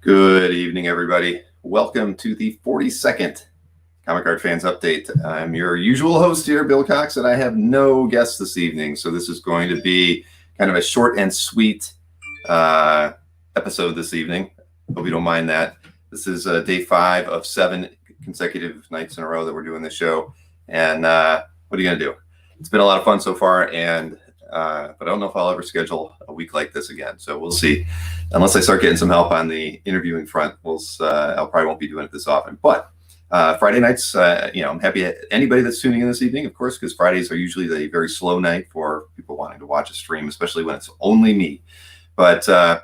Good evening, everybody. Welcome to the 42nd Comic Card Fans Update. I'm your usual host here, Bill Cox, and I have no guests this evening. So this is going to be kind of a short and sweet episode this evening. Hope you don't mind that. This is day 5 of 7 consecutive nights in a row that we're doing this show. And what are you going to do? It's been a lot of fun so far, and but I don't know if I'll ever schedule a week like this again. So we'll see. Unless I start getting some help on the interviewing front, I'll probably won't be doing it this often. But Friday nights, I'm happy anybody that's tuning in this evening, of course, because Fridays are usually the very slow night for people wanting to watch a stream, especially when it's only me. But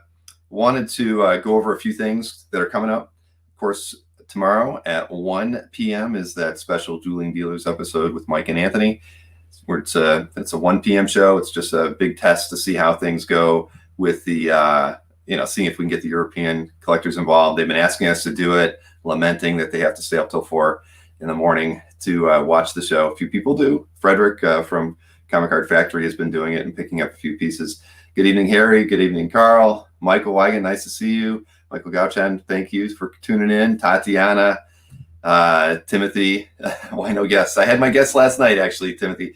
wanted to go over a few things that are coming up. Of course, tomorrow at 1 p.m. is that special Dueling Dealers episode with Mike and Anthony. Where it's a 1 p.m. show. It's just a big test to see how things go with the, seeing if we can get the European collectors involved. They've been asking us to do it, lamenting that they have to stay up till 4 in the morning to watch the show. A few people do. Frederick from Comic Card Factory has been doing it and picking up a few pieces. Good evening, Harry. Good evening, Carl. Michael Wigan, nice to see you. Michael Gauchan, thank you for tuning in. Tatiana. Timothy, why no guests? I had my guest last night, actually, Timothy.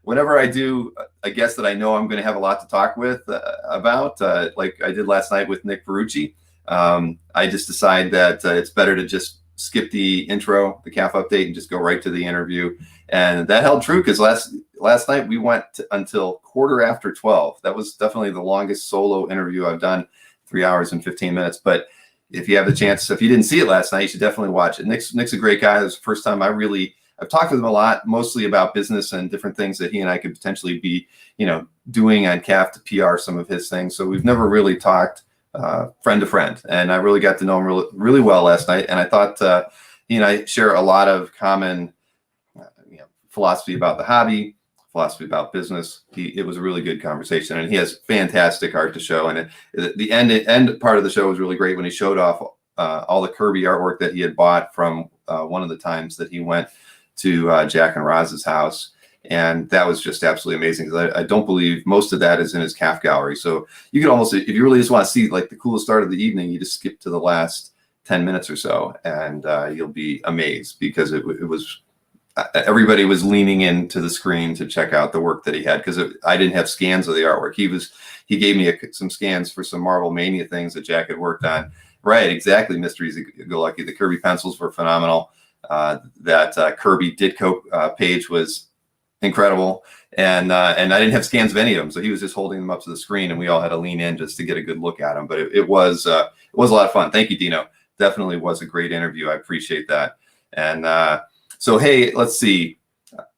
Whenever I do a guest that I know I'm going to have a lot to talk with about, like I did last night with Nick Verrucci, I just decide that it's better to just skip the intro, the CAF update, and just go right to the interview. And that held true because last night we went until 12:15. That was definitely the longest solo interview I've done, 3 hours and 15 minutes. But if you have the chance, if you didn't see it last night, you should definitely watch it. Nick's a great guy. It was the first time I've talked with him a lot, mostly about business and different things that he and I could potentially be, doing on CAF to PR some of his things. So we've never really talked friend to friend, and I really got to know him really, really well last night. And I thought he and I share a lot of common, philosophy about the hobby, philosophy about business. It was a really good conversation, and he has fantastic art to show. And the end part of the show was really great when he showed off all the Kirby artwork that he had bought from one of the times that he went to Jack and Roz's house. And that was just absolutely amazing, because I don't believe most of that is in his CAF gallery. So you could almost, if you really just want to see like the coolest start of the evening, you just skip to the last 10 minutes or so, and you'll be amazed, because it was everybody was leaning into the screen to check out the work that he had, because I didn't have scans of the artwork. He gave me some scans for some Marvel Mania things that Jack had worked on. Right, exactly. Mysteries Go Lucky. The Kirby pencils were phenomenal. That Kirby Ditko page was incredible, and I didn't have scans of any of them, so he was just holding them up to the screen, and we all had to lean in just to get a good look at them. But it was a lot of fun. Thank you, Dino. Definitely was a great interview. I appreciate that. And so, hey, let's see.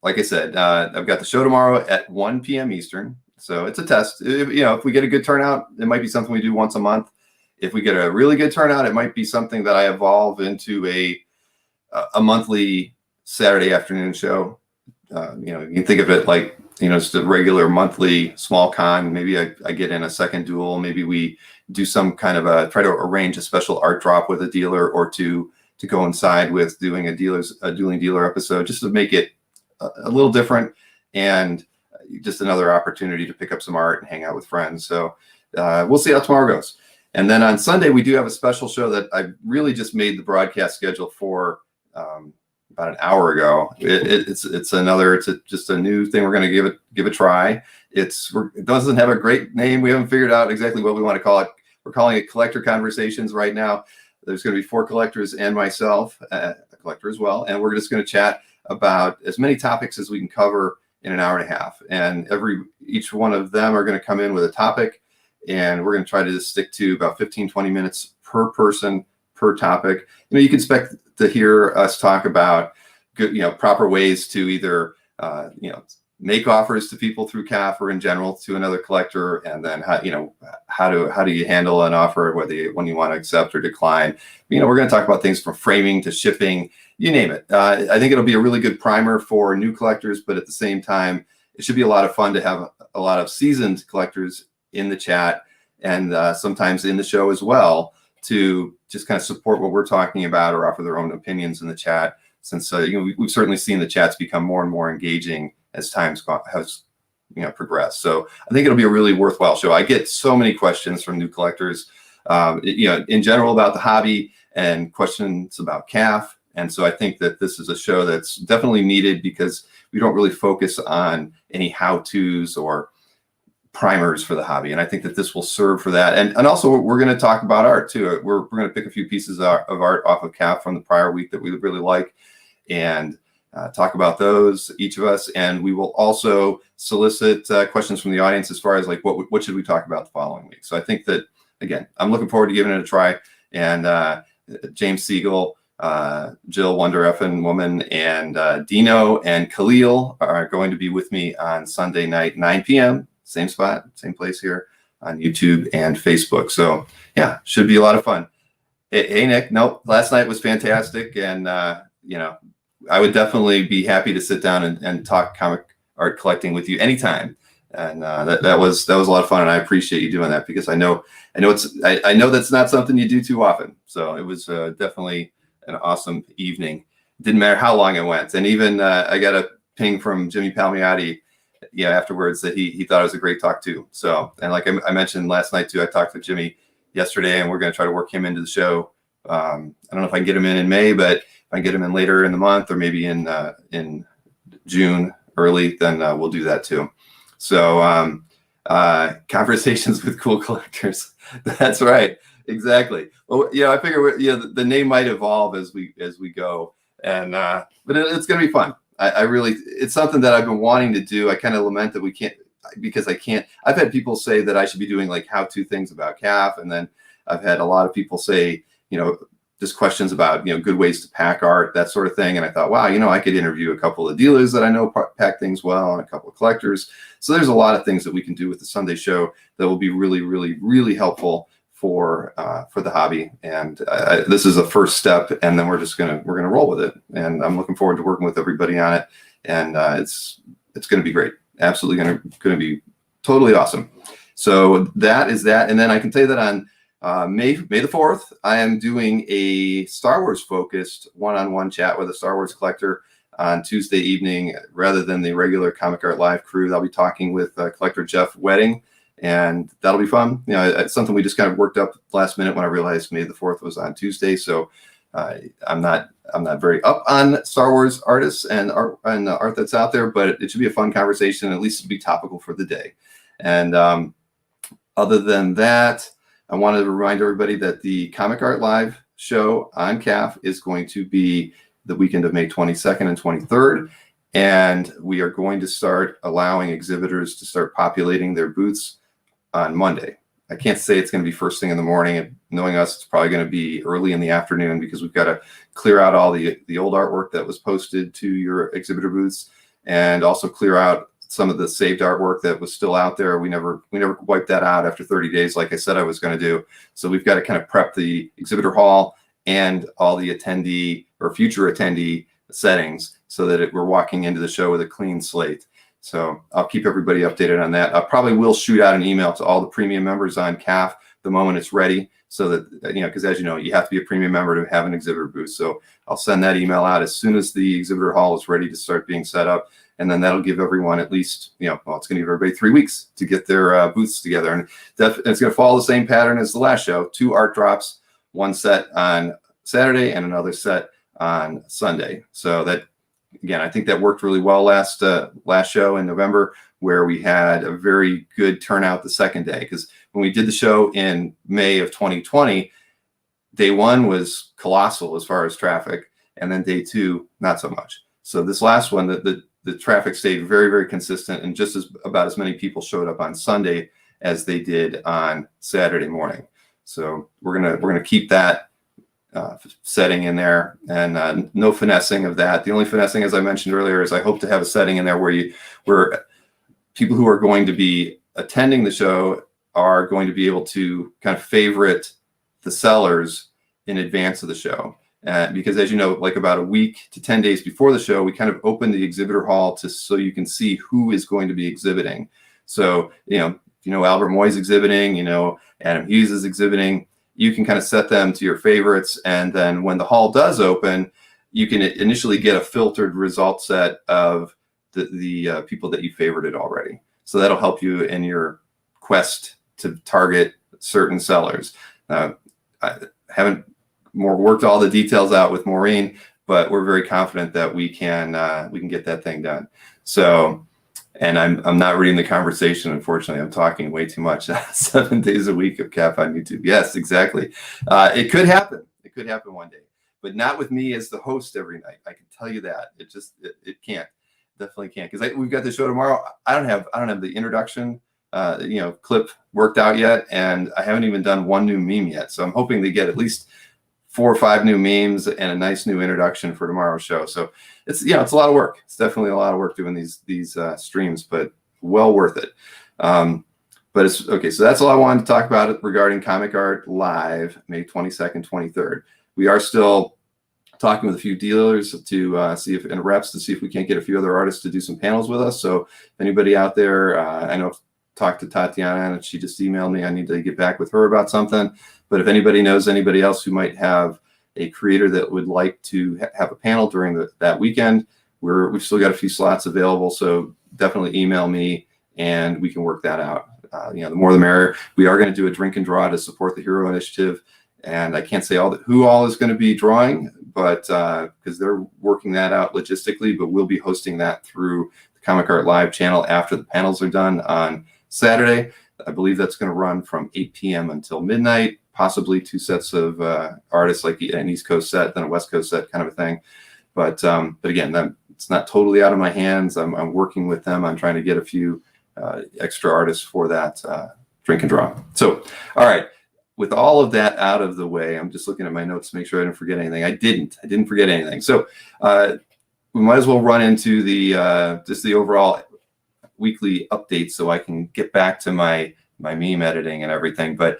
Like I said, I've got the show tomorrow at 1 p.m. Eastern. So it's a test. If we get a good turnout, it might be something we do once a month. If we get a really good turnout, it might be something that I evolve into a monthly Saturday afternoon show. You can think of it like, just a regular monthly small con. Maybe I get in a second duel. Maybe we do some kind of try to arrange a special art drop with a dealer or two to coincide with doing a Dueling Dealer episode, just to make it a little different, and just another opportunity to pick up some art and hang out with friends. So we'll see how tomorrow goes. And then on Sunday, we do have a special show that I really just made the broadcast schedule for about an hour ago. It's just a new thing. We're going to give a try. It doesn't have a great name. We haven't figured out exactly what we want to call it. We're calling it Collector Conversations right now. There's going to be 4 collectors and myself, a collector as well, and we're just going to chat about as many topics as we can cover in an hour and a half. And each one of them are going to come in with a topic, and we're going to try to just stick to about 15-20 minutes per person per topic. You can expect to hear us talk about good, proper ways to either make offers to people through CAF or in general to another collector, and then how do you handle an offer, when you want to accept or decline. We're going to talk about things from framing to shipping, you name it. I think it'll be a really good primer for new collectors, but at the same time, it should be a lot of fun to have a lot of seasoned collectors in the chat, and sometimes in the show as well, to just kind of support what we're talking about or offer their own opinions in the chat, since we've certainly seen the chats become more and more engaging as times has progressed. So I think it'll be a really worthwhile show. I get so many questions from new collectors in general about the hobby and questions about calf. And so I think that this is a show that's definitely needed because we don't really focus on any how-tos or primers for the hobby. And I think that this will serve for that. And also we're going to talk about art too. We're going to pick a few pieces of art off of calf from the prior week that we really like and talk about those, each of us. And we will also solicit questions from the audience as far as like, what should we talk about the following week? So I think that, again, I'm looking forward to giving it a try. And James Siegel, Jill Wonder Effin Woman, and Dino and Khalil are going to be with me on Sunday night, 9 p.m., same spot, same place here on YouTube and Facebook. So yeah, should be a lot of fun. Hey, Nick, nope, last night was fantastic. And, I would definitely be happy to sit down and talk comic art collecting with you anytime. And that was a lot of fun. And I appreciate you doing that because I know that's not something you do too often. So it was definitely an awesome evening. Didn't matter how long it went. And even I got a ping from Jimmy Palmiotti afterwards that he thought it was a great talk too. So, and like I mentioned last night too, I talked with Jimmy yesterday and we're going to try to work him into the show. I don't know if I can get him in May, but if I can get him in later in the month or maybe in June early, then we'll do that too. So conversations with cool collectors. That's right. Exactly. Well, I figure the name might evolve as we go, and but it's going to be fun. I really, it's something that I've been wanting to do. I kind of lament that we can't, because I can't. I've had people say that I should be doing like how-to things about calf, and then I've had a lot of people say, just questions about good ways to pack art, that sort of thing. And I thought, wow, I could interview a couple of dealers that I know pack things well, and a couple of collectors. So there's a lot of things that we can do with the Sunday show that will be really, really, really helpful for the hobby. And this is a first step, and then we're gonna roll with it. And I'm looking forward to working with everybody on it. And it's gonna be great. Absolutely gonna be totally awesome. So that is that. And then I can tell you that on May the 4th, I am doing a Star Wars focused one-on-one chat with a Star Wars collector on Tuesday evening, rather than the regular Comic Art Live crew. I'll be talking with collector Jeff Wedding, and that'll be fun. It's something we just kind of worked up last minute when I realized May the 4th was on Tuesday. So I'm not very up on Star Wars artists and art that's out there, but it should be a fun conversation. At least it'll be topical for the day. And other than that, I wanted to remind everybody that the Comic Art Live show on CAF is going to be the weekend of May 22nd and 23rd. And we are going to start allowing exhibitors to start populating their booths on Monday. I can't say it's going to be first thing in the morning. And knowing us, it's probably going to be early in the afternoon because we've got to clear out all the old artwork that was posted to your exhibitor booths, and also clear out some of the saved artwork that was still out there. We never wiped that out after 30 days, like I said I was going to do. So we've got to kind of prep the exhibitor hall and all the attendee or future attendee settings so that we're walking into the show with a clean slate. So I'll keep everybody updated on that. I probably will shoot out an email to all the premium members on CAF the moment it's ready, so that, because as you know, you have to be a premium member to have an exhibitor booth. So I'll send that email out as soon as the exhibitor hall is ready to start being set up. And then that'll give everyone at least, it's going to give everybody 3 weeks to get their booths together. And it's going to follow the same pattern as the last show: 2 art drops, 1 set on Saturday and another set on Sunday. So that, again, I think that worked really well last show in November, where we had a very good turnout the second day. Because when we did the show in May of 2020, day 1 was colossal as far as traffic, and then day 2, not so much. So this last one, the traffic stayed very, very consistent, and just about as many people showed up on Sunday as they did on Saturday morning. So we're gonna keep that setting in there, and no finessing of that. The only finessing, as I mentioned earlier, is I hope to have a setting in there where people who are going to be attending the show are going to be able to kind of favorite the sellers in advance of the show. Because as you know, like about a week to 10 days before the show, we kind of open the exhibitor hall so you can see who is going to be exhibiting. So, Albert Moy's exhibiting, Adam Hughes is exhibiting, you can kind of set them to your favorites. And then when the hall does open, you can initially get a filtered result set of the people that you favorited already. So that'll help you in your quest to target certain sellers. I haven't worked all the details out with Maureen, but we're very confident that we can get that thing done. So, and I'm not reading the conversation, unfortunately. I'm talking way too much. 7 days a week of CAP on YouTube. Yes, exactly. It could happen. It could happen one day, but not with me as the host every night. I can tell you that. It can't. Definitely can't, because we've got the show tomorrow. I don't have the introduction clip worked out yet, and I haven't even done one new meme yet. So I'm hoping to get at least 4 or 5 new memes and a nice new introduction for tomorrow's show. So it's a lot of work. It's definitely a lot of work doing these streams, but well worth it. But it's okay. So that's all I wanted to talk about regarding Comic Art Live, May 22nd, 23rd. We are still talking with a few dealers to see if, and reps to see if we can't get a few other artists to do some panels with us. So if anybody out there, I know I've talked to Tatiana and she just emailed me. I need to get back with her about something. But if anybody knows anybody else who might have a creator that would like to have a panel during that weekend, we've still got a few slots available. So definitely email me and we can work that out. The more the merrier. We are going to do a drink and draw to support the Hero Initiative. And I can't say who all is going to be drawing, but because they're working that out logistically, but we'll be hosting that through the Comic Art Live channel after the panels are done on Saturday. I believe that's going to run from 8 p.m. until midnight, possibly 2 sets of artists, like an East Coast set, then a West Coast set kind of a thing. But again, it's not totally out of my hands. I'm working with them on trying to get a few extra artists for that drink and draw. So, all right. With all of that out of the way, I'm just looking at my notes to make sure I didn't forget anything. I didn't forget anything. So we might as well run into just the overall weekly update so I can get back to my meme editing and everything. But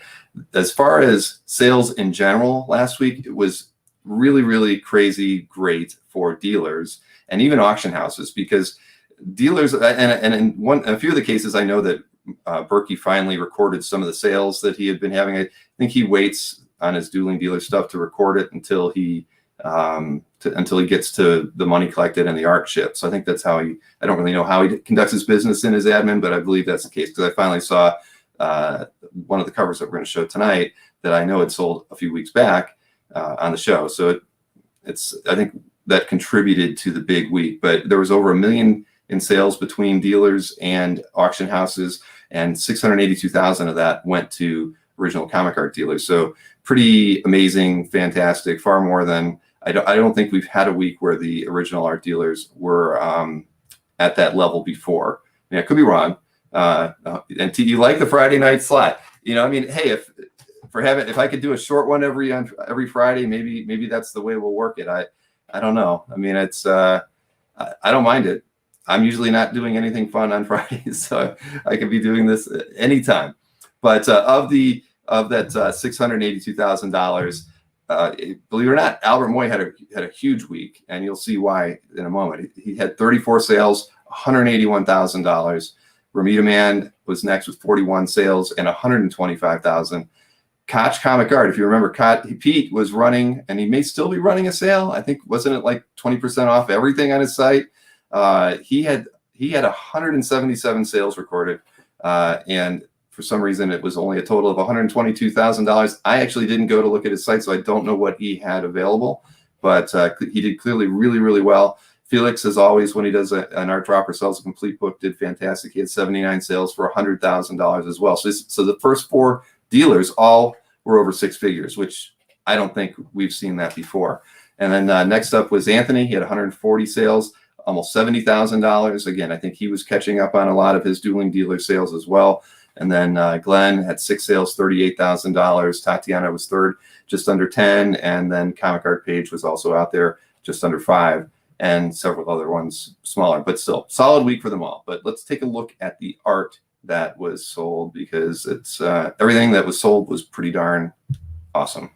as far as sales in general, last week, it was really, really crazy great for dealers and even auction houses, because dealers, and in a few of the cases, I know that Berkey finally recorded some of the sales that he had been having. I think he waits on his dueling dealer stuff to record it until he gets to the money collected and the art ship. So I think that's how I don't really know how he conducts his business in his admin, but I believe that's the case, because I finally saw one of the covers that we're going to show tonight that I know had sold a few weeks back on the show. So I think that contributed to the big week, but there was over 1 million in sales between dealers and auction houses, and 682,000 of that went to original comic art dealers. So pretty amazing, fantastic, far more than I don't think we've had a week where the original art dealers were at that level before. I mean, I could be wrong. And you like the Friday night slot? I mean, hey, if I could do a short one every Friday, maybe that's the way we'll work it. I don't know. I mean, it's I don't mind it. I'm usually not doing anything fun on Fridays, so I could be doing this anytime. But of that $682,000, believe it or not, Albert Moy had a huge week, and you'll see why in a moment. He had 34 sales, $181,000. Ramita Man was next with 41 sales and $125,000. Koch Comic Art, if you remember, Pete was running, and he may still be running a sale. I think, wasn't it like 20% off everything on his site? He had 177 sales recorded, and for some reason it was only a total of $122,000. I actually didn't go to look at his site, so I don't know what he had available, but he did clearly really, really well. Felix, as always, when he does an art drop or sells a complete book, did fantastic. He had 79 sales for $100,000 as well. So the first 4 dealers all were over 6 figures, which I don't think we've seen that before. And then next up was Anthony. He had 140 sales, almost $70,000. Again, I think he was catching up on a lot of his dueling dealer sales as well. And then Glenn had 6 sales, $38,000. Tatiana was third, just under 10. And then Comic Art Page was also out there, just under 5. And several other ones smaller, but still solid week for them all. But let's take a look at the art that was sold, because it's everything that was sold was pretty darn awesome.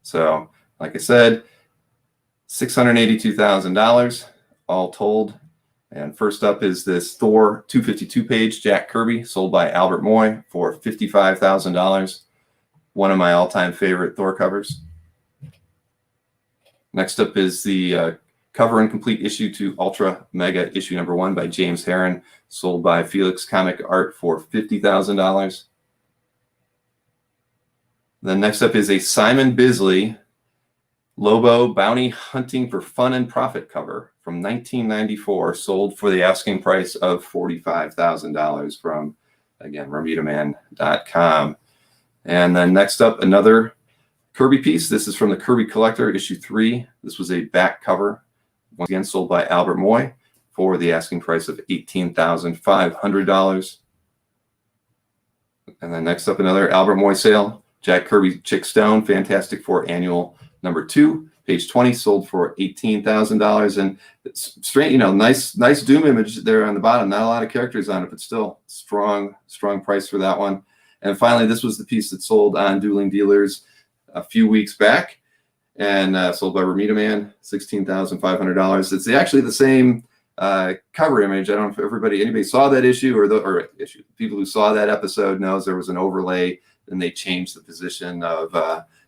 So, like I said, $682,000 all told. And first up is this Thor 252 page Jack Kirby, sold by Albert Moy for $55,000. One of my all-time favorite Thor covers. Next up is the cover and complete issue to Ultra Mega issue number 1 by James Herron, sold by Felix Comic Art for $50,000. Then next up is a Simon Bisley Lobo Bounty Hunting for Fun and Profit cover from 1994, sold for the asking price of $45,000 from, again, RamitaMan.com. And then next up, another Kirby piece. This is from the Kirby Collector, issue 3. This was a back cover, once again sold by Albert Moy for the asking price of $18,500. And then next up, another Albert Moy sale. Jack Kirby Chick Stone, Fantastic Four Annual number 2, page 20, sold for $18,000. And it's straight, nice Doom image there on the bottom. Not a lot of characters on it, but still strong price for that one. And finally, this was the piece that sold on Dueling Dealers a few weeks back, and sold by Ramita Man, $16,500. It's actually the same cover image. I don't know if anybody saw that issue, or people who saw that episode knows there was an overlay, and they changed the position of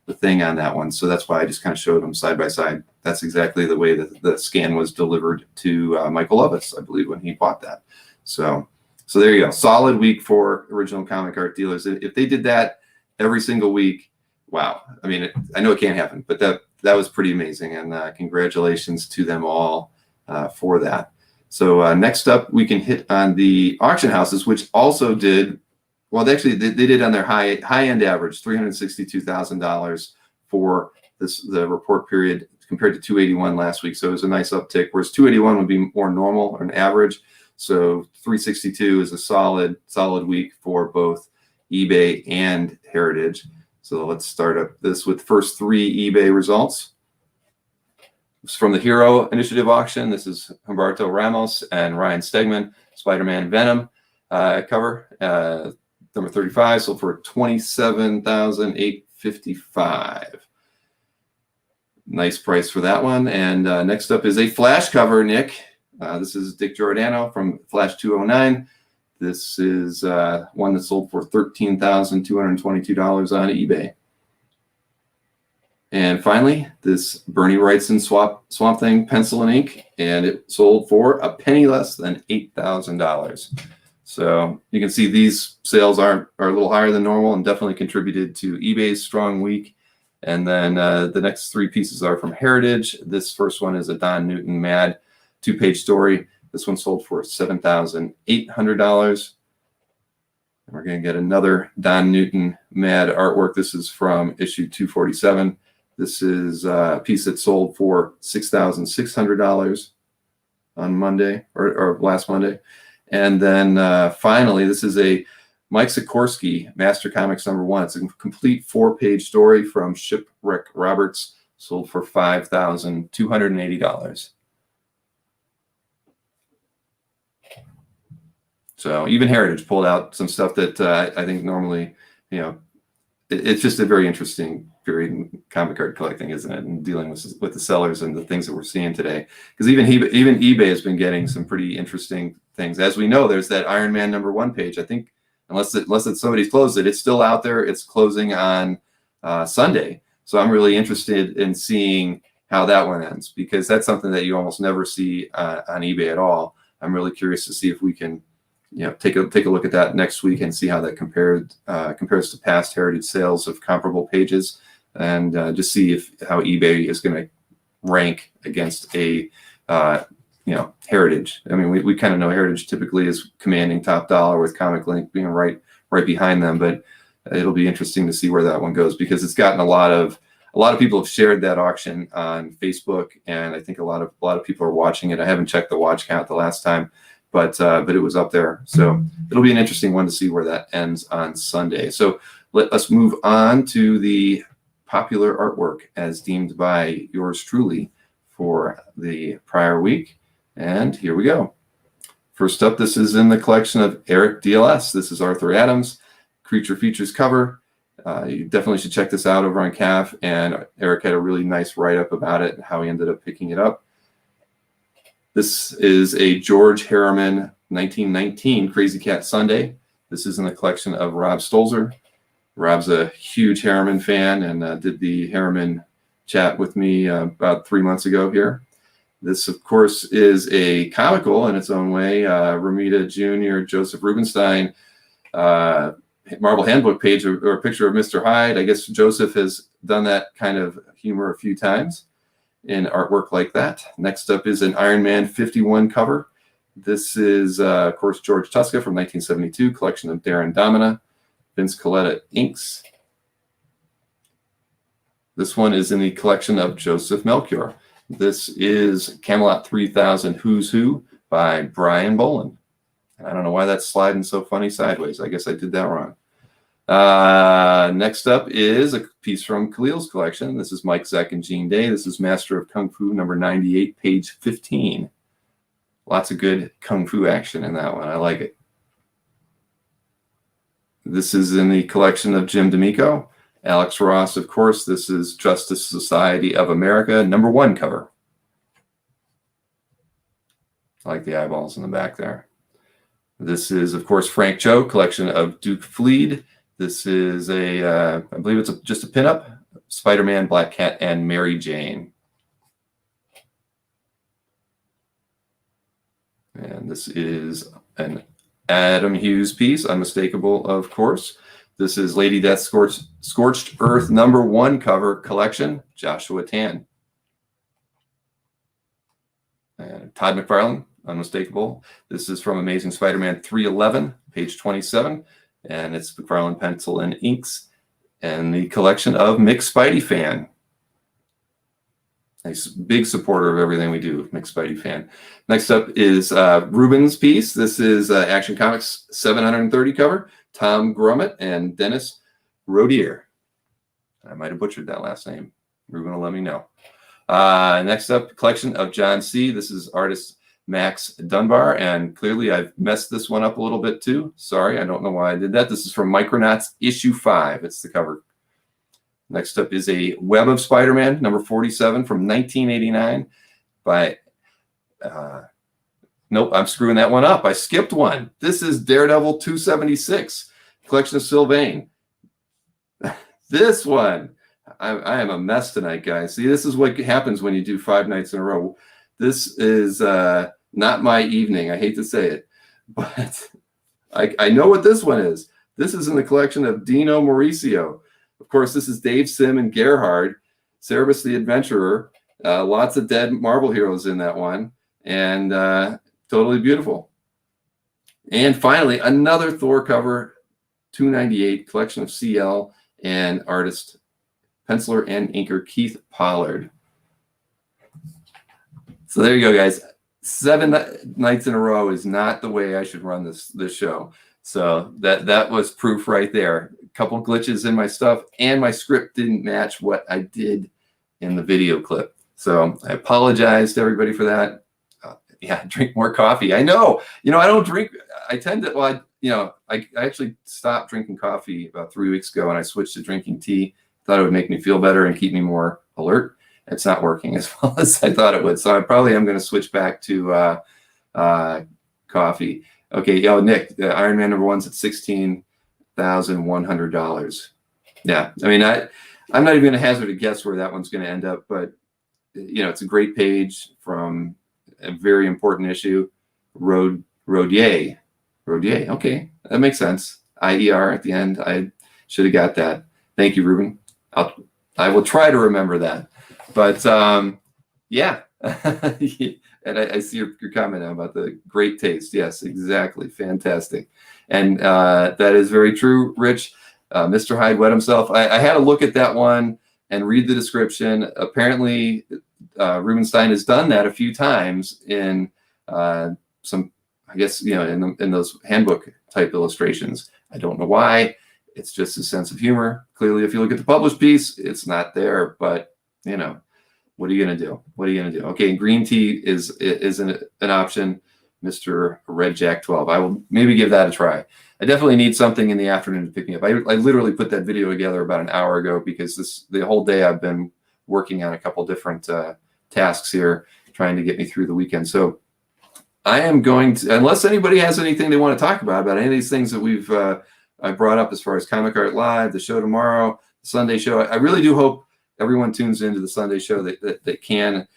the thing on that one. So that's why I just kind of showed them side by side. That's exactly the way that the scan was delivered to Michael Lovis, I believe, when he bought that. So there you go. Solid week for Original Comic Art Dealers. If they did that every single week, wow. I mean, I know it can't happen, but that was pretty amazing. And congratulations to them all for that. So next up, we can hit on the auction houses, which also did, well, they did on their high-end average, $362,000 for the report period compared to $281 last week. So it was a nice uptick, whereas $281 would be more normal or an average. So $362 is a solid week for both eBay and Heritage. So let's start up this with the first 3 eBay results. It's from the Hero Initiative auction. This is Humberto Ramos and Ryan Stegman, Spider-Man Venom cover. Number 35 sold for $27,855. Nice price for that one. And next up is a Flash cover, Nick. This is Dick Giordano from Flash 209. This is one that sold for $13,222 on eBay. And finally, this Bernie Wrightson Swamp Thing pencil and ink, and it sold for a penny less than $8,000. So you can see these sales are a little higher than normal and definitely contributed to eBay's strong week. And then the next 3 pieces are from Heritage. This first one is a Don Newton Mad 2-page story. This one sold for $7,800. And we're going to get another Don Newton Mad artwork. This is from issue 247. This is a piece that sold for $6,600 on Monday or last Monday. And then finally, this is a Mike Sikorsky Master Comics #1. It's a complete 4-page story from Shipwreck Roberts, sold for $5,280. So even Heritage pulled out some stuff that I think normally, it's just a very interesting period in comic art collecting, isn't it? And dealing with the sellers and the things that we're seeing today. Because even eBay has been getting some pretty interesting things. As we know, there's that Iron Man #1 page. I think unless somebody's closed it, it's still out there. It's closing on Sunday. So I'm really interested in seeing how that one ends, because that's something that you almost never see on eBay at all. I'm really curious to see if we can take a look at that next week and see how that compares to past Heritage sales of comparable pages, and just see how eBay is going to rank against a Heritage. I mean, we kind of know Heritage typically is commanding top dollar, with Comic Link being right behind them, but it'll be interesting to see where that one goes, because it's gotten a lot of people have shared that auction on Facebook, and I think a lot of people are watching it. I haven't checked the watch count the last time, but it was up there. So it'll be an interesting one to see where that ends on Sunday. So let us move on to the popular artwork as deemed by yours truly for the prior week. And here we go. First up, this is in the collection of Eric DLS. This is Arthur Adams, Creature Features cover. You definitely should check this out over on CAF. And Eric had a really nice write-up about it and how he ended up picking it up. This is a George Harriman 1919 Crazy Cat Sunday. This is in the collection of Rob Stolzer. Rob's a huge Harriman fan and did the Harriman chat with me about 3 months ago here. This, of course, is a comical in its own way. Romita Jr., Joseph Rubinstein Marvel Handbook page or a picture of Mr. Hyde. I guess Joseph has done that kind of humor a few times in artwork like that. Next up is an Iron Man 51 cover. This is, of course, George Tuska from 1972, collection of Darren Domina, Vince Coletta inks. This one is in the collection of Joseph Melchior. This is Camelot 3000 Who's Who by Brian Boland. I don't know why that's sliding so funny sideways. I guess I did that wrong. Next up is a piece from Khalil's collection. This is Mike Zeck and Gene Day. This is Master of Kung Fu number 98, page 15. Lots of good Kung Fu action in that one. I like it. This is in the collection of Jim D'Amico. Alex Ross, of course. This is Justice Society of America, number 1 cover. I like the eyeballs in the back there. This is, of course, Frank Cho, collection of Duke Fleed. This is I believe it's just a pinup, Spider-Man, Black Cat, and Mary Jane. And this is an Adam Hughes piece, Unmistakable, of course. This is Lady Death Scorched Earth number 1 cover collection, Joshua Tan. And Todd McFarlane, Unmistakable. This is from Amazing Spider-Man 311, page 27. And it's McFarlane pencil and inks. And the collection of Mick Spidey Fan. Nice big supporter of everything we do, Mick Spidey Fan. Next up is Ruben's piece. This is Action Comics 730 cover. Tom Grummett and Dennis Rodier. I might have butchered that last name. Ruben will let me know. Next up, collection of John C. This is artist Max Dunbar, and clearly I've messed this one up a little bit too. Sorry, I don't know why I did that. This is from Micronauts issue 5. It's the cover. Next up is a Web of Spider-Man, number 47 from 1989 by, nope, I'm screwing that one up. I skipped one. This is Daredevil 276, collection of Sylvain. This one, I am a mess tonight, guys. See, this is what happens when you do 5 nights in a row. This is not my evening. I hate to say it, but I know what this one is. This is in the collection of Dino Mauricio. Of course, this is Dave Sim and Gerhard, Cerebus the Adventurer. Lots of dead Marvel heroes in that one, and totally beautiful. And finally, another Thor cover, 298, collection of CL and artist, penciler and inker Keith Pollard. So there you go, guys. 7 nights in a row is not the way I should run this show. So that was proof right there. A couple glitches in my stuff, and my script didn't match what I did in the video clip. So I apologize to everybody for that. Yeah, drink more coffee. I know. I don't drink. I tend to. Well, I actually stopped drinking coffee about 3 weeks ago, and I switched to drinking tea. Thought it would make me feel better and keep me more alert. It's not working as well as I thought it would. So I probably am going to switch back to coffee. Okay, Nick, Iron Man number 1's at $16,100. Yeah, I mean, I'm not even going to hazard a guess where that one's going to end up, but it's a great page from a very important issue. Rodier. Okay, that makes sense. IER at the end. I should have got that. Thank you, Ruben. I will try to remember that. But yeah, and I see your comment about the great taste. Yes, exactly. Fantastic. And that is very true, Rich. Mr. Hyde wet himself. I had a look at that one and read the description. Apparently, Rubenstein has done that a few times in some, I guess, in those handbook type illustrations. I don't know why. It's just a sense of humor. Clearly, if you look at the published piece, it's not there. But what are you gonna do? Okay, green tea is an option. Mr. Red Jack 12. I will maybe give that a try. I definitely need something in the afternoon to pick me up. I literally put that video together about an hour ago because the whole day I've been working on a couple different tasks here, trying to get me through the weekend. So I am going to, unless anybody has anything they want to talk about any of these things that we've I brought up as far as Comic Art Live, the show tomorrow, the Sunday show. I really do hope everyone tunes into the Sunday show that can.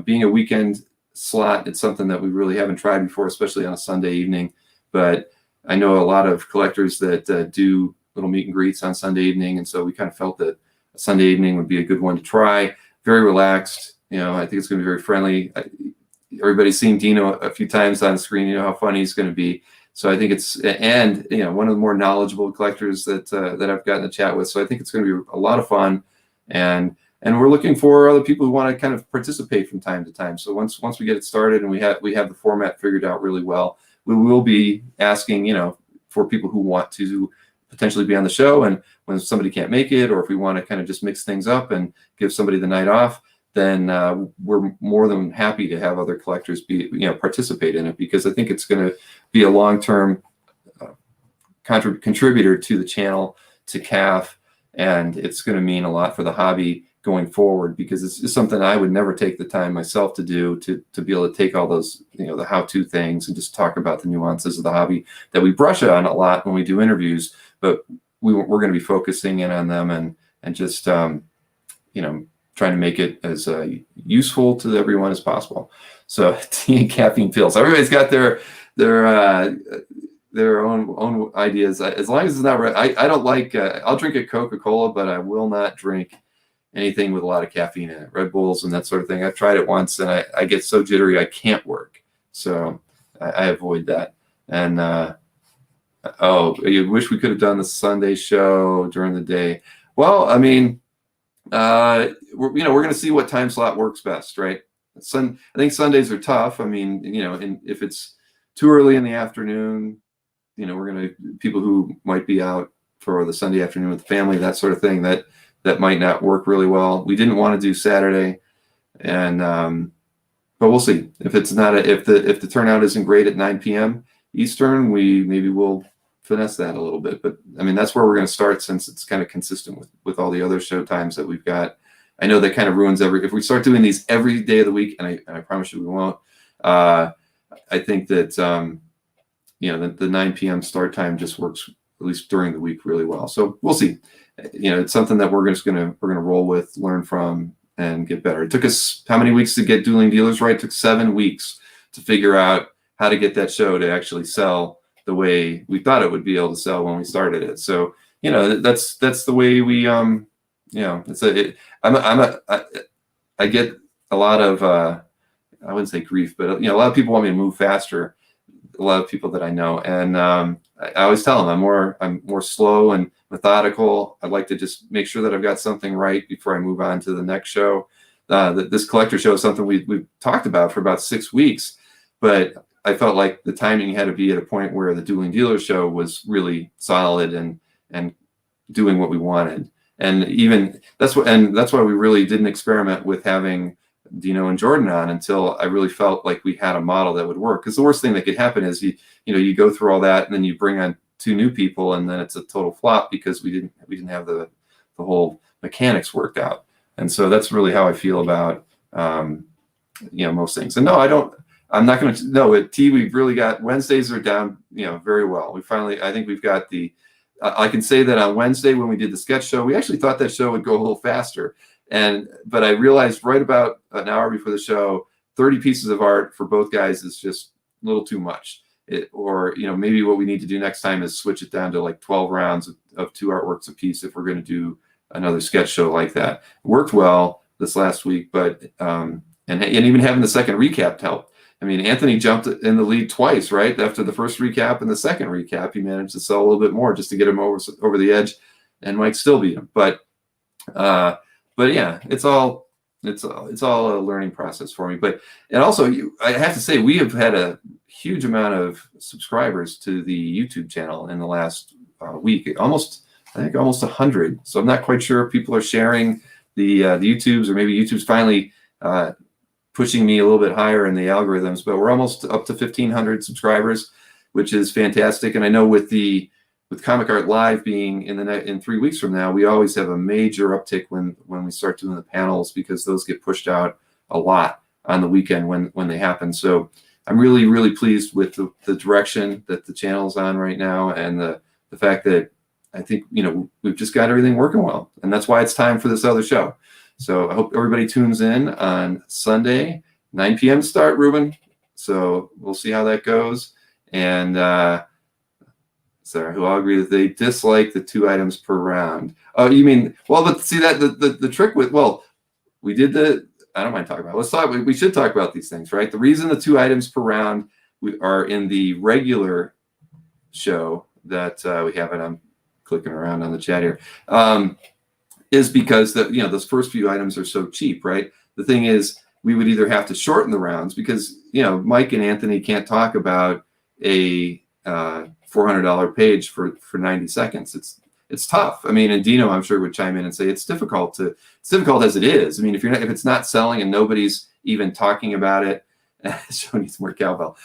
Being a weekend slot, it's something that we really haven't tried before, especially on a Sunday evening. But I know a lot of collectors that do little meet and greets on Sunday evening, and so we kind of felt that a Sunday evening would be a good one to try. Very relaxed. I think it's going to be very friendly. Everybody's seen Dino a few times on the screen. You know how funny he's going to be. So I think it's, and one of the more knowledgeable collectors that I've gotten to chat with. So I think it's going to be a lot of fun, and we're looking for other people who want to kind of participate from time to time. So once we get it started and we have the format figured out really well, we will be asking for people who want to potentially be on the show, and when somebody can't make it, or if we want to kind of just mix things up and give somebody the night off, then we're more than happy to have other collectors participate in it, because I think it's going to be a long-term contributor to the channel, to CAF, and it's going to mean a lot for the hobby going forward, because it's something I would never take the time myself to do, to be able to take all those the how-to things and just talk about the nuances of the hobby that we brush on a lot when we do interviews, but we're going to be focusing in on them and just trying to make it as useful to everyone as possible. So tea and caffeine pills. Everybody's got their own ideas. As long as it's not, I don't like. I'll drink a Coca-Cola, but I will not drink anything with a lot of caffeine in it. Red Bulls and that sort of thing. I've tried it once, and I get so jittery I can't work. So I avoid that. And you wish we could have done the Sunday show during the day. Well, I mean. We're going to see what time slot works best, right? I think Sundays are tough. I mean, and if it's too early in the afternoon, we're going to people who might be out for the Sunday afternoon with the family, that sort of thing, that might not work really well. We didn't want to do Saturday, and but we'll see. If it's not if the turnout isn't great at 9 p.m. Eastern, maybe we'll finesse that a little bit. But I mean, that's where we're going to start, since it's kind of consistent with all the other show times that we've got. I know that kind of ruins if we start doing these every day of the week, and I promise you we won't. I think that the 9 p.m. start time just works, at least during the week, really well. So we'll see. It's something that we're gonna roll with, learn from, and get better. It took us how many weeks to get Dueling Dealers right? It took 7 weeks to figure out how to get that show to actually sell the way we thought it would be able to sell when we started it. So that's the way we I get a lot of I wouldn't say grief, but a lot of people want me to move faster. A lot of people that I know, and I always tell them I'm more slow and methodical. I'd like to just make sure that I've got something right before I move on to the next show. This collector show is something we've talked about for about 6 weeks, but I felt like the timing had to be at a point where the Dueling Dealer show was really solid and doing what we wanted. And even that's why we really didn't experiment with having Dino and Jordan on until I really felt like we had a model that would work. Because the worst thing that could happen is you go through all that, and then you bring on 2 new people, and then it's a total flop because we didn't have the whole mechanics worked out. And so that's really how I feel about most things. And no, I'm not going to. No, at T, we've really got Wednesdays are down, very well. I think we've got I can say that on Wednesday when we did the sketch show, we actually thought that show would go a little faster. But I realized right about an hour before the show, 30 pieces of art for both guys is just a little too much. Maybe what we need to do next time is switch it down to like 12 rounds of 2 artworks a piece if we're going to do another sketch show like that. It worked well this last week, but and even having the second recap helped. I mean, Anthony jumped in the lead twice, right? After the first recap and the second recap, he managed to sell a little bit more just to get him over the edge, and Mike still beat him. But yeah, it's all a learning process for me. And also, I have to say, we have had a huge amount of subscribers to the YouTube channel in the last week. I think almost 100. So I'm not quite sure if people are sharing the YouTubes, or maybe YouTube's finally pushing me a little bit higher in the algorithms, but we're almost up to 1,500 subscribers, which is fantastic. And I know with Comic Art Live being in 3 weeks from now, we always have a major uptick when we start doing the panels, because those get pushed out a lot on the weekend when they happen. So I'm really, really pleased with the direction that the channel's on right now, and the fact that I think we've just got everything working well, and that's why it's time for this other show. So I hope everybody tunes in on Sunday, 9 p.m. start, Ruben. So we'll see how that goes. And Sarah, who all agree that they dislike the 2 items per round. Oh, you mean, well, but see that the trick with, well, we did I don't mind talking about it. Let's talk, we should talk about these things, right? The reason the 2 items per round are in the regular show that we have, and I'm clicking around on the chat here, is because those first few items are so cheap, right? The thing is, we would either have to shorten the rounds because Mike and Anthony can't talk about a $400 page for 90 seconds. It's tough. I mean, and Dino, I'm sure, would chime in and say it's difficult as it is. I mean, if it's not selling and nobody's even talking about it, show needs more cowbell.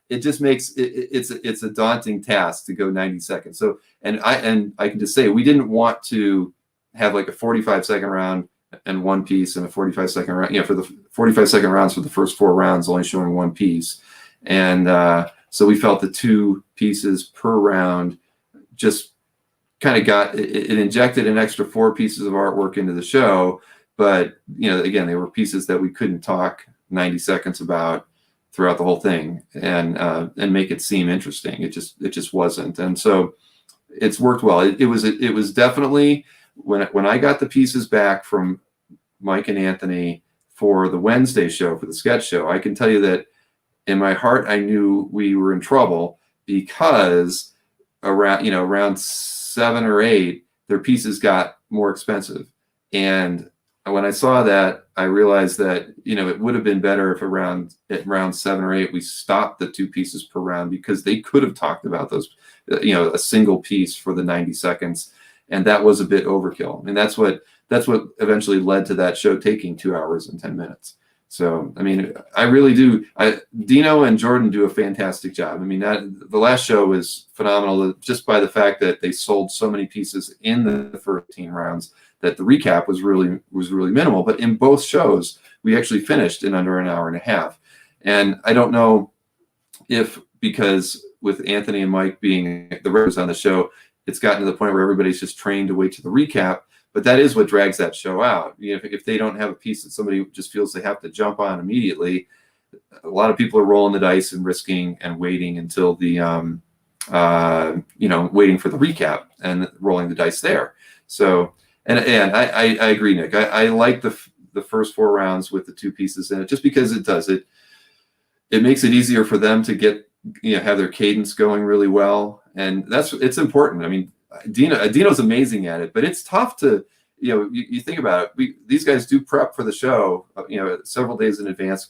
It just makes it's a daunting task to go 90 seconds. So, and I can just say, we didn't want to have like a 45-second round and one piece and a 45-second round, for the 45-second rounds for the first 4 rounds, only showing one piece. And so we felt the 2 pieces per round just kind of it injected an extra 4 pieces of artwork into the show. But, again, they were pieces that we couldn't talk 90 seconds about throughout the whole thing and make it seem interesting. It just wasn't. And so it's worked well. It was definitely, when I got the pieces back from Mike and Anthony for the Wednesday show, for the sketch show, I can tell you that in my heart, I knew we were in trouble because around 7 or 8, their pieces got more expensive. And when I saw that, I realized that, it would have been better if at round 7 or 8, we stopped the 2 pieces per round, because they could have talked about those, a single piece for the 90 seconds. And that was a bit overkill. And that's what eventually led to that show taking 2 hours and 10 minutes. So, I mean, I really do. Dino and Jordan do a fantastic job. I mean, the last show was phenomenal just by the fact that they sold so many pieces in the 13 rounds that the recap was really minimal. But in both shows, we actually finished in under an hour and a half. And I don't know if, because with Anthony and Mike being the regulars on the show, it's gotten to the point where everybody's just trained to wait to the recap. But that is what drags that show out. If they don't have a piece that somebody just feels they have to jump on immediately, a lot of people are rolling the dice and risking and waiting until the, waiting for the recap and rolling the dice there. So, and I agree, Nick. I like the first 4 rounds with the 2 pieces in it, just because it makes it easier for them to get, have their cadence going really well. And it's important. I mean, Dino's amazing at it, but it's tough to, you think about it. These guys do prep for the show, several days in advance,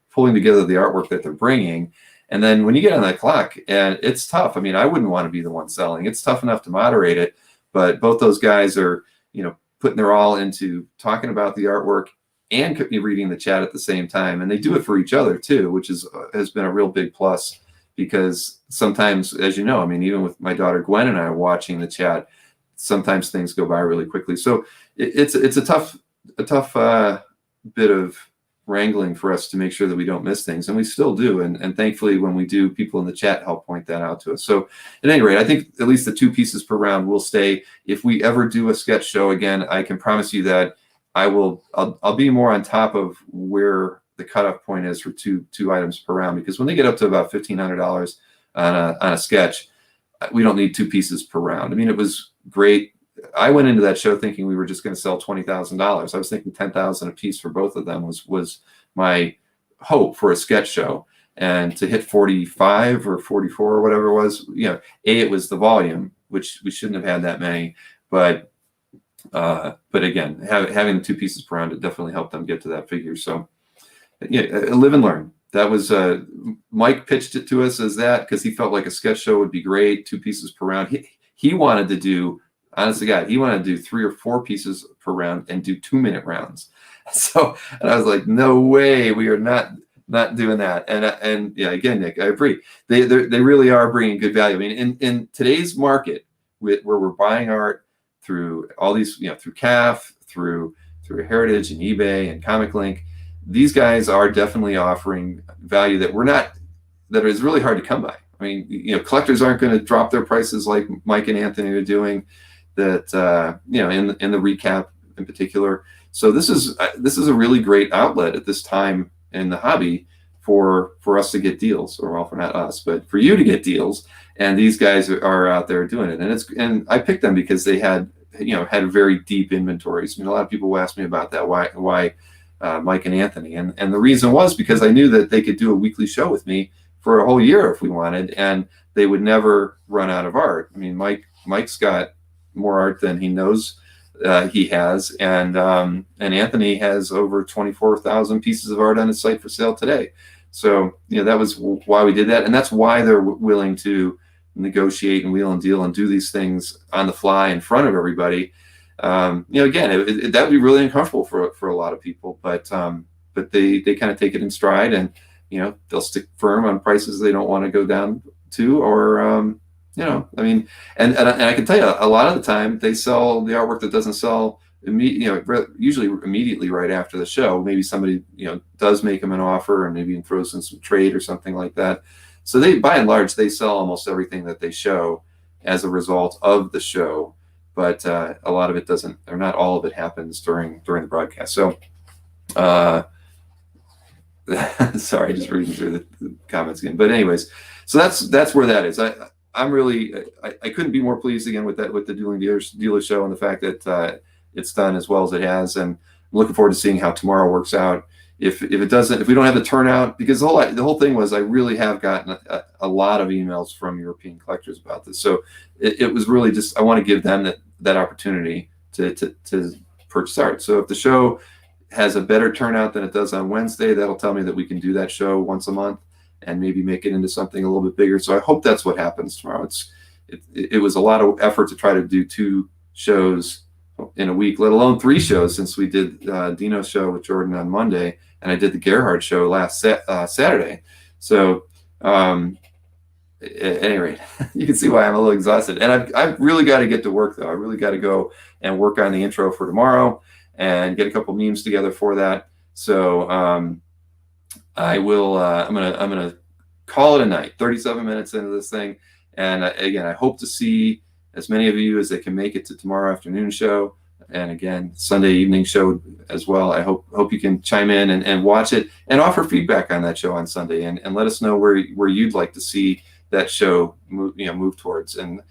pulling together the artwork that they're bringing. And then when you get on that clock, and it's tough. I mean, I wouldn't want to be the one selling. It's tough enough to moderate it, but both those guys are, putting their all into talking about the artwork and reading the chat at the same time. And they do it for each other too, which has been a real big plus. Because sometimes, as you know, I mean, even with my daughter Gwen and I watching the chat, sometimes things go by really quickly. So it's a tough bit of wrangling for us to make sure that we don't miss things, and we still do. And thankfully, when we do, people in the chat help point that out to us. So at any rate, I think at least the 2 pieces per round will stay. If we ever do a sketch show again, I can promise you that I'll be more on top of where the cutoff point is for two items per round, because when they get up to about $1,500 on a sketch, we don't need 2 pieces per round. I mean, it was great. I went into that show thinking we were just going to sell $20,000. I was thinking $10,000 a piece for both of them was my hope for a sketch show. And to hit 45 or 44 or whatever it was, it was the volume, which we shouldn't have had that many, but again, having the 2 pieces per round, it definitely helped them get to that figure. So. Yeah, live and learn. That was Mike pitched it to us as that because he felt like a sketch show would be great, 2 pieces per round. He wanted to do, honest to God, he wanted to do 3 or 4 pieces per round and do 2-minute rounds. So, and I was like, no way, we are not doing that. And yeah, again, Nick, I agree. They really are bringing good value. I mean, in today's market, where we're buying art through all these, through CAF, through Heritage and eBay and Comic Link. These guys are definitely offering value that is really hard to come by. I mean, collectors aren't going to drop their prices like Mike and Anthony are doing that, in the recap in particular. So this is a really great outlet at this time in the hobby for us to get deals, or well, for not us, but for you to get deals And these guys are out there doing it. And I picked them because they had very deep inventories. I mean, a lot of people ask me about that. Why Mike and Anthony? And the reason was because I knew that they could do a weekly show with me for a whole year if we wanted, and they would never run out of art. I mean, Mike's got more art than he knows he has, and Anthony has over 24,000 pieces of art on his site for sale today. So that was why we did that, and that's why they're willing to negotiate and wheel and deal and do these things on the fly in front of everybody. Again, that would be really uncomfortable for a lot of people, but they kind of take it in stride, and they'll stick firm on prices they don't want to go down to, or I mean, and I can tell you, a lot of the time they sell the artwork that doesn't sell usually immediately right after the show. Maybe somebody does make them an offer, and maybe throws in some trade or something like that. So they, by and large, they sell almost everything that they show as a result of the show, but a lot of it doesn't, or not all of it, happens during the broadcast. So sorry, just reading through the comments again. But anyways, so that's where that is. I'm really, I couldn't be more pleased again with the Dueling Dealer show, and the fact that it's done as well as it has. And I'm looking forward to seeing how tomorrow works out. If we don't have the turnout, because the whole thing was, I really have gotten a lot of emails from European collectors about this. So it was really just, I want to give them that opportunity to purchase art. So if the show has a better turnout than it does on Wednesday, that'll tell me that we can do that show once a month and maybe make it into something a little bit bigger. So I hope that's what happens tomorrow. It was a lot of effort to try to do 2 shows in a week, let alone 3 shows, since we did Dino's show with Jordan on Monday, and I did the Gerhard show last Saturday. So at any rate, you can see why I'm a little exhausted. And I've really got to get to work, though. I really got to go and work on the intro for tomorrow and get a couple memes together for that. So I will. I'm gonna call it a night. 37 minutes into this thing, and again, I hope to see as many of you as they can make it to tomorrow afternoon show, and again Sunday evening show as well. I hope you can chime in and watch it and offer feedback on that show on Sunday, and let us know where you'd like to see that show move towards, and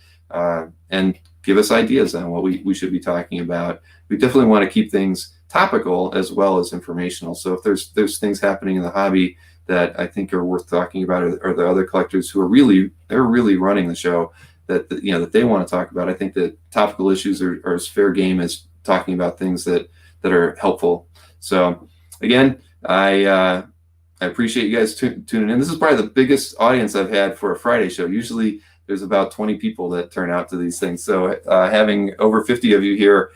give us ideas on what we should be talking about. We definitely want to keep things topical as well as informational. So if there's things happening in the hobby that I think are worth talking about, or the other collectors who are really running the show that they want to talk about, I think that topical issues are as fair game as talking about things that are helpful. So again, I appreciate you guys tuning in. This is probably the biggest audience I've had for a Friday show. Usually there's about 20 people that turn out to these things. So having over 50 of you here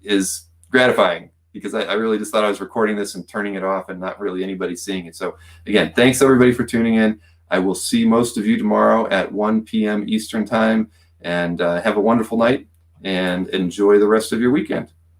is gratifying, because I really just thought I was recording this and turning it off and not really anybody seeing it. So again, thanks everybody for tuning in. I will see most of you tomorrow at 1 p.m. Eastern time, and have a wonderful night and enjoy the rest of your weekend.